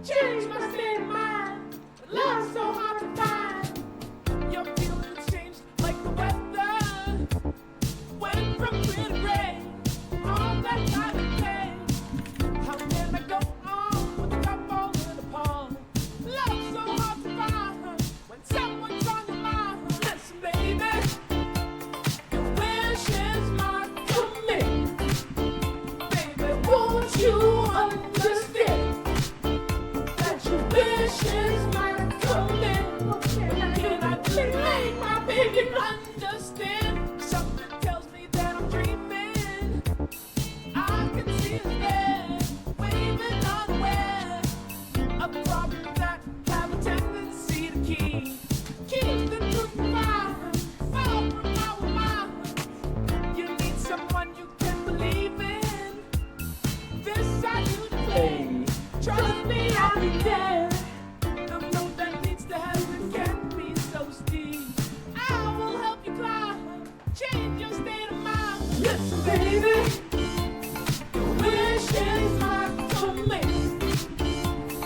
Change my state of mind. Love's so hard to find. Your feelings changed like the weather. Went from clear to gray. All that time and day. How can I go on with the cup falling apart? Love's so hard to find when someone's on your mind. Listen, baby, your wish is my command. Baby, won't you understand that your wish is my command? Can I make my baby understand? Something tells me that I'm dreaming. I can see his head waving unaware of problems that have a tendency to keep the truth alive, far from our minds. You need someone you can believe in. This I do declare. Trust me, I'll be there. The road that leads to heaven can be so steep. I will help you climb. Change your state of mind. Listen, baby. Your wish is my command.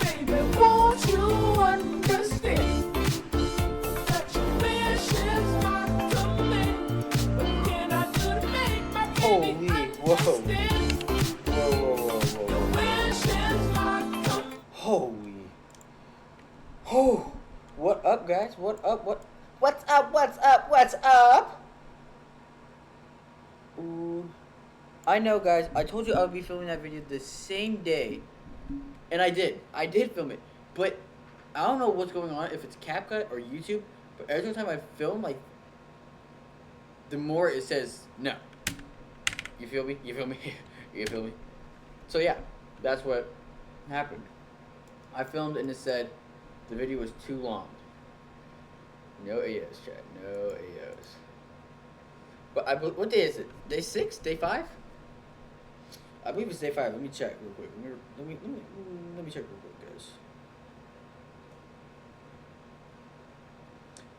Baby, won't you understand that your wish is my command? What can I do to make my baby Holy, whoa. understand? Whoa. Your wish is my command. Holy. Oh. What up, guys? What's up? Ooh. I know, guys. I told you I would be filming that video the same day. And I did. I did film it. But I don't know what's going on, if it's CapCut or YouTube. But every time I film, like, the more it says no. You feel me? You feel me? You feel me? So yeah, that's what happened. I filmed and it said the video was too long. No AOs, chat. No AOs. But what day is it? Day 6? Day 5? I believe it's day 5. Let me check real quick. Let me check real quick, guys.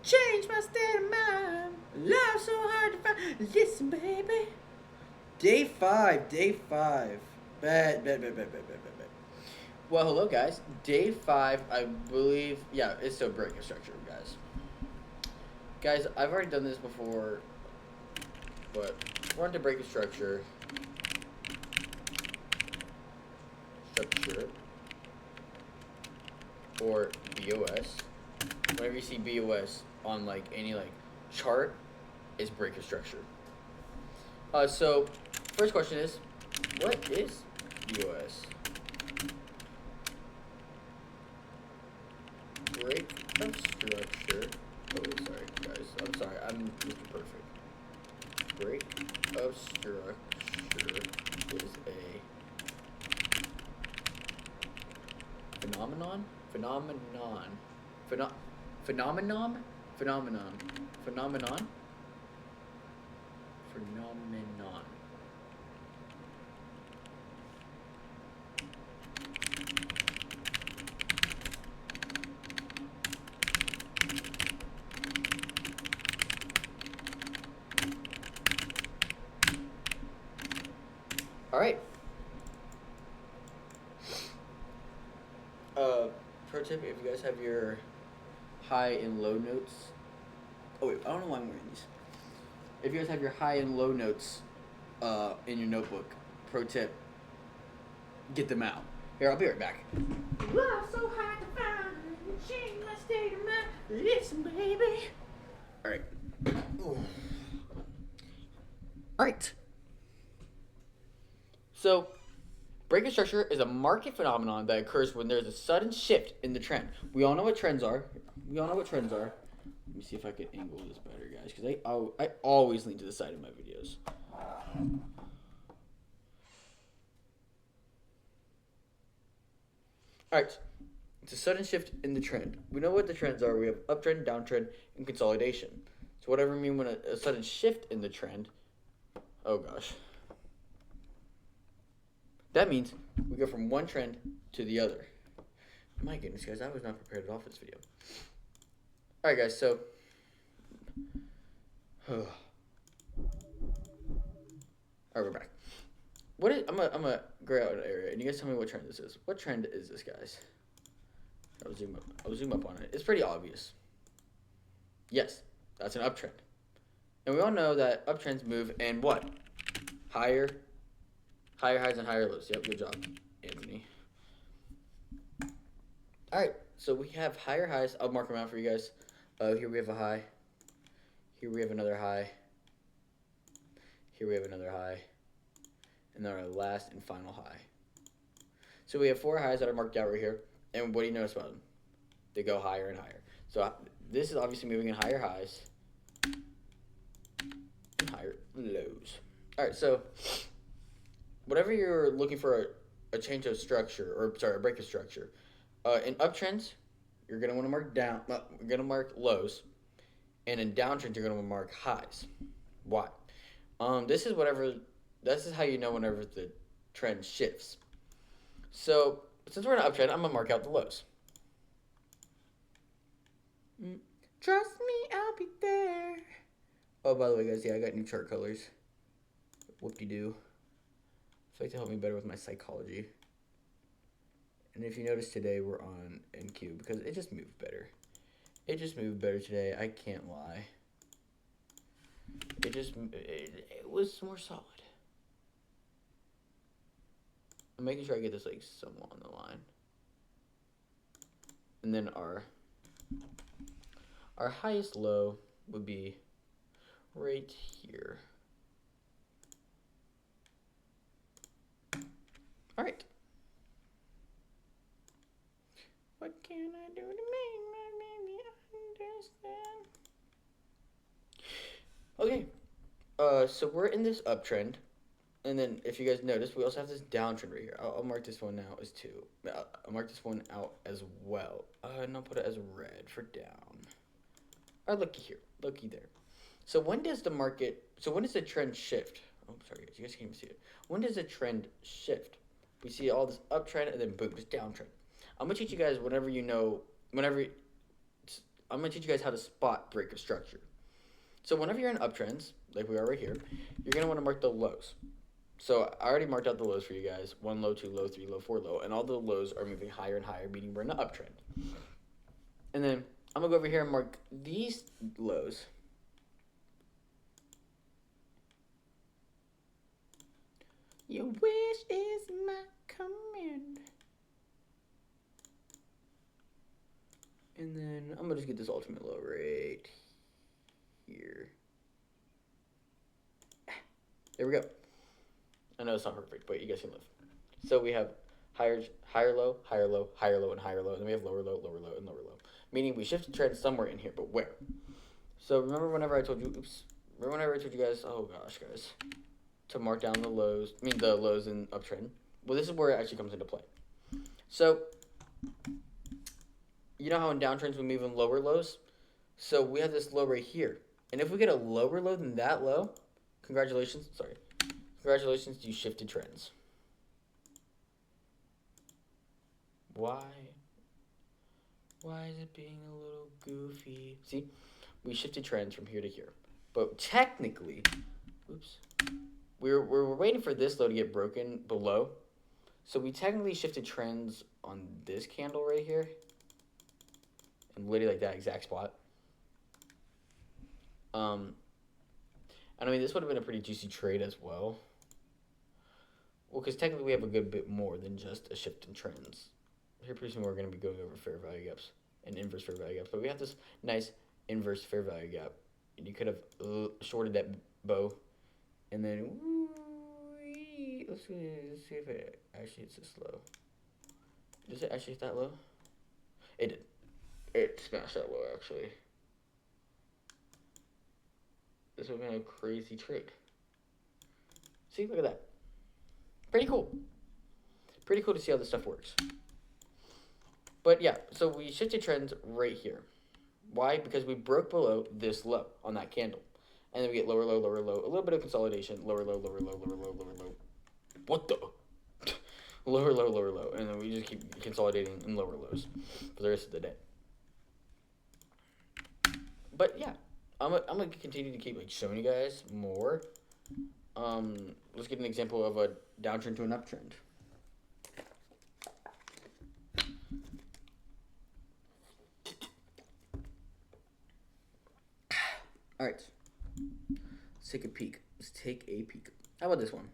Change my state of mind. Love so hard to find. Listen, baby. Day 5. Bet. Well, hello, guys. Day 5, I believe. Yeah, it's still breaking structure, guys. Guys, I've already done this before, but we're on to breaking structure. Or BOS. Whenever you see BOS on like any like chart, it's breaking structure. So first question is, what is BOS? Break of structure. Oh, sorry, guys. I'm sorry. I'm Mr. Perfect. Break of structure is a phenomenon. All right. Pro tip: if you guys have your high and low notes. Oh wait, I don't know why I'm wearing these. If you guys have your high and low notes, in your notebook, pro tip: get them out. Here, I'll be right back. Love so hard to find. Change my state of mind. Listen, baby. All right. All right. So, breaking structure is a market phenomenon that occurs when there's a sudden shift in the trend. We all know what trends are. Let me see if I can angle this better, guys, because I always lean to the side of my videos. Alright, it's a sudden shift in the trend. We know what the trends are. We have uptrend, downtrend, and consolidation. So whatever I mean when a sudden shift in the trend, oh gosh. That means we go from one trend to the other. My goodness, guys, I was not prepared at all for this video. Alright, guys, so. Alright, we're back. I'm gonna gray out an area, and you guys tell me what trend this is. What trend is this, guys? I'll zoom up on it. It's pretty obvious. Yes, that's an uptrend. And we all know that uptrends move in what? Higher highs and higher lows. Yep, good job, Anthony. All right, so we have higher highs. I'll mark them out for you guys. Here we have a high. Here we have another high. Here we have another high. And then our last and final high. So we have 4 highs that are marked out right here. And what do you notice about them? They go higher and higher. So this is obviously moving in higher highs and higher lows. All right, so whatever you're looking for a change of structure, or sorry, a break of structure, in uptrends, you're gonna want to mark down. You're gonna mark lows, and in downtrends, you're gonna mark highs. Why? This is how you know whenever the trend shifts. So since we're in an uptrend, I'm gonna mark out the lows. Trust me, I'll be there. Oh, by the way, guys, yeah, I got new chart colors. Whoop-de-doo. So like to help me better with my psychology. And if you notice today, we're on NQ because it just moved better. It just moved better today. I can't lie. It was more solid. I'm making sure I get this like somewhat on the line. And then our highest low would be right here. All right. What can I do to make my baby understand? Okay. So we're in this uptrend. And then, if you guys notice, we also have this downtrend right here. I'll mark this one out as 2. I'll mark this one out as well. And I'll put it as red for down. All right, looky here. Looky there. So when does the trend shift? Oh, sorry, guys. You guys can't even see it. When does the trend shift? We see all this uptrend, and then boom, this downtrend. I'm going to teach you guys I'm going to teach you guys how to spot break of structure. So whenever you're in uptrends, like we are right here, you're going to want to mark the lows. So I already marked out the lows for you guys. 1 low, 2 low, 3 low, 4 low. And all the lows are moving higher and higher, meaning we're in an uptrend. And then I'm going to go over here and mark these lows. Your wish is my command. And then I'm going to just get this ultimate low right here. There we go. I know it's not perfect, but you guys can live. So we have higher low, higher low, higher low, and higher low. And then we have lower low, lower low, and lower low. Meaning we shifted trend somewhere in here, but where? So remember whenever I told you, guys, oh gosh, guys, to mark down the lows in uptrend. Well, this is where it actually comes into play. So, you know how in downtrends we move in lower lows? So we have this low right here. And if we get a lower low than that low, congratulations, you shifted trends. Why is it being a little goofy? See, we shifted trends from here to here. But technically, we're waiting for this low to get broken below. So we technically shifted trends on this candle right here. And literally like that exact spot. And I mean, this would have been a pretty juicy trade as well. Well, because technically we have a good bit more than just a shift in trends. Here pretty soon we're going to be going over fair value gaps and inverse fair value gaps. But we have this nice inverse fair value gap. And you could have shorted that bow. And then, let's see if it actually hits this low. Does it actually hit that low? It did. It smashed that low, actually. This would have been a crazy trade. See, look at that. Pretty cool. Pretty cool to see how this stuff works. But yeah, so we shifted trends right here. Why? Because we broke below this low on that candle. And then we get lower low, lower low, a little bit of consolidation, lower low, lower low, lower low, lower low. What the? Lower low, lower low. And then we just keep consolidating in lower lows for the rest of the day. But yeah, I'm gonna continue to keep like showing you guys more. Let's get an example of a downtrend to an uptrend. All right. Let's take a peek. How about this one?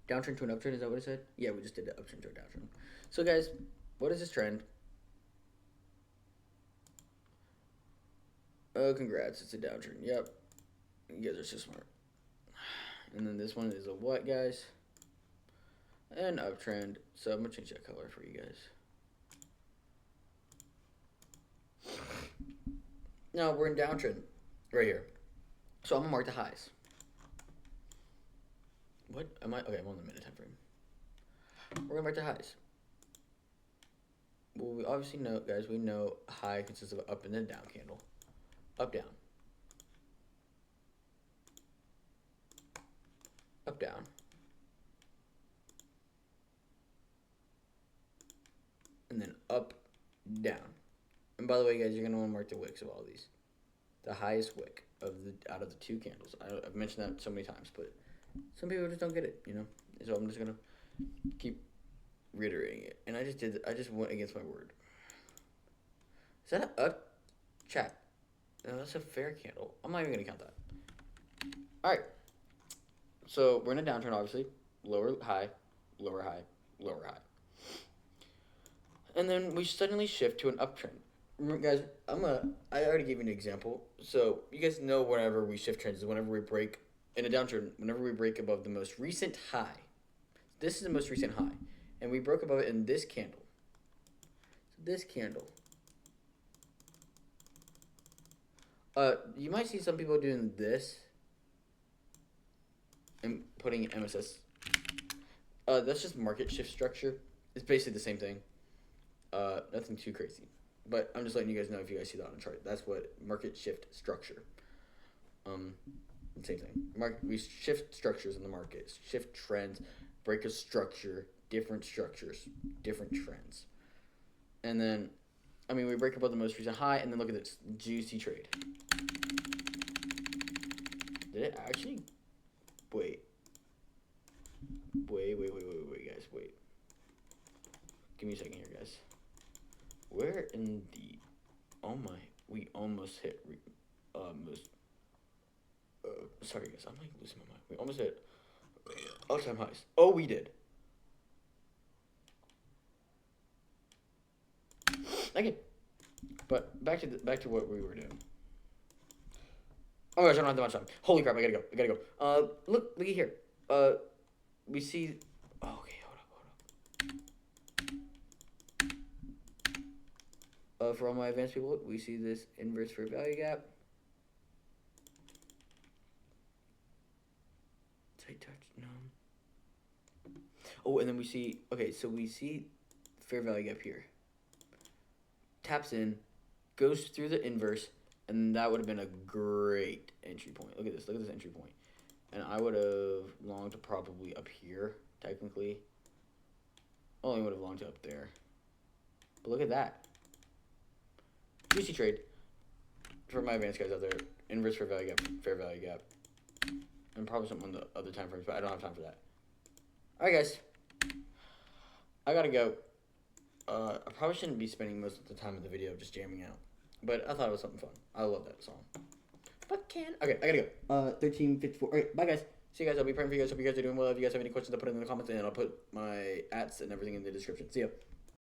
Downtrend to an uptrend, is that what it said? Yeah, we just did the uptrend to a downtrend. So guys, what is this trend? Oh, congrats, it's a downtrend. Yep. You guys are so smart. And then this one is a what, guys? An uptrend. So I'm gonna change that color for you guys. Now we're in downtrend right here. So I'm gonna mark the highs. What am I? Okay, I'm on the minute time frame. We're gonna mark the highs. Well, we obviously know, guys. We know high consists of an up and then down candle. Up, down. Up, down. And then up, down. And by the way, guys, you're gonna want to mark the wicks of all these. The highest wick out of the two candles. I've mentioned that so many times, but some people just don't get it, you know. So I'm just gonna keep reiterating it. And I just went against my word. Is that a chat? No, that's a fair candle. I'm not even gonna count that. All right. So we're in a downtrend, obviously. Lower high, lower high, lower high. And then we suddenly shift to an uptrend. Remember, guys, I already gave you an example. So you guys know whenever we shift trends, whenever we break in a downtrend, whenever we break above the most recent high. This is the most recent high. And we broke above it in this candle. So this candle. You might see some people doing this and putting in MSS. That's just market shift structure. It's basically the same thing. Nothing too crazy. But I'm just letting you guys know if you guys see that on the chart. That's what market shift structure. Same thing. We shift structures in the market. Shift trends, break a structure, different structures, different trends. And then, we break above the most recent high, and then look at this juicy trade. Did it actually? Wait, guys, wait. Give me a second here, guys. Where in the... Oh my... We almost hit... sorry, guys. I'm like losing my mind. We almost hit all-time highs. Oh, we did. Okay. But back to what we were doing. Oh my gosh, I don't have that much time. Holy crap, I gotta go. Look at here. We see... Oh, okay, hold up. For all my advanced people, we see this inverse fair value gap. Tight touch, no. Oh, and then we see, okay, so we see fair value gap here. Taps in, goes through the inverse, and that would have been a great entry point. Look at this entry point. And I would have longed to probably up here, technically. Only would have longed to up there. But look at that. Juicy trade. For my advanced guys out there, inverse fair value gap. And probably something on the other time frames, but I don't have time for that. Alright, guys. I gotta go. I probably shouldn't be spending most of the time of the video just jamming out. But I thought it was something fun. I love that song. Okay, I gotta go. 13:54. Alright, bye, guys. See you guys. I'll be praying for you guys. Hope you guys are doing well. If you guys have any questions, I'll put it in the comments, and I'll put my ats and everything in the description. See ya.